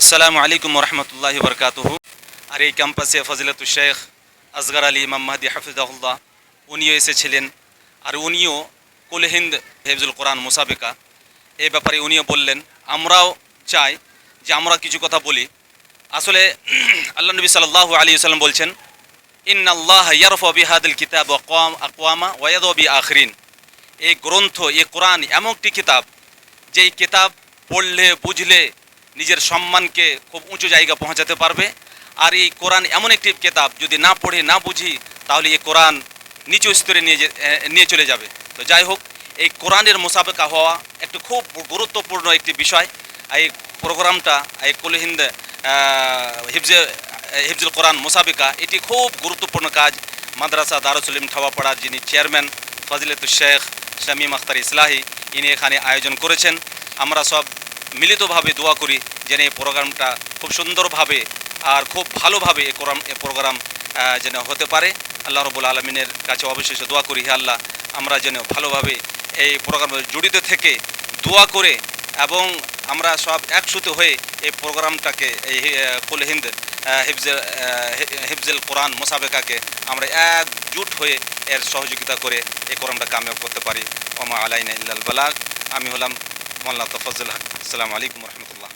আসসালামু আলাইকুম রহমতুল্লাহি বরকাতুহু। আর এই ক্যাম্পাসে ফজিলাতুল শেখ আসগর আলী ইমাম মাহদি হাফিজাহুল্লাহ উনিও এসেছিলেন। আর উনিও কুল হিন্দ হেফজুল কোরআন মুসাবিকা এই ব্যাপারে উনিও বললেন। আমরাও চাই যে আমরা কিছু কথা বলি। আসলে আল্লাহ নবী সাল্লাল্লাহু আলাইহি ওয়াসাল্লাম বলছেন, ইন্নাল্লাহ ইয়ারফা বিহাদিল কিতাব আকওয়ামা ওয়া ইয়াদু বি আখিরিন। এই গ্রন্থ, এই কোরআন এমন একটি কিতাব, যেই কিতাব পড়লে বুঝলে নিজের সম্মানকে খুব উঁচু জায়গা পৌঁছাতে পারবে। আর এই কোরআন এমন একটি কিতাব, যদি না পড়ে না বুঝি তাহলে এই কোরআন নিচু স্তরে নিয়ে চলে যাবে। তো যাই হোক, এই কোরআনের মোসাবেকা হওয়া একটি খুব গুরুত্বপূর্ণ একটি বিষয়। এই প্রোগ্রামটা, এই কুল হিন্দ হিফজুল কোরআন মোসাবিকা, এটি খুব গুরুত্বপূর্ণ কাজ। মাদ্রাসা দারুল উলুম ঠাওয়াপাড়ার যিনি চেয়ারম্যান ফজিলাতুল শেখ শামীম আখতার ইসলাহি, ইনি এখানে আয়োজন করেছেন। আমরা সব মিলিতভাবে দোয়া করি যেন এই প্রোগ্রামটা খুব সুন্দরভাবে আর খুব ভালোভাবে এই প্রোগ্রাম যেন হতে পারে। আল্লাহ রব্বুল আলমিনের কাছে অবশেষে দোয়া করি, হে আল্লাহ, আমরা যেন ভালোভাবে এই প্রোগ্রামে জড়িত থেকে দোয়া করে এবং আমরা সব একসুতে হয়ে এই প্রোগ্রামটাকে, এই কুল হিন্দ হিফজুল কোরআন মোসাবেকাকে আমরা একজুট হয়ে এর সহযোগিতা করে এই কোরআনটা কামিয়াব করতে পারি। ওমা আলাইনা ইল্লাল বালাগ। আমি হলাম মোল্লা তফাজ্জুল হক। আসসালামু আলাইকুম রহমতুল্লাহ।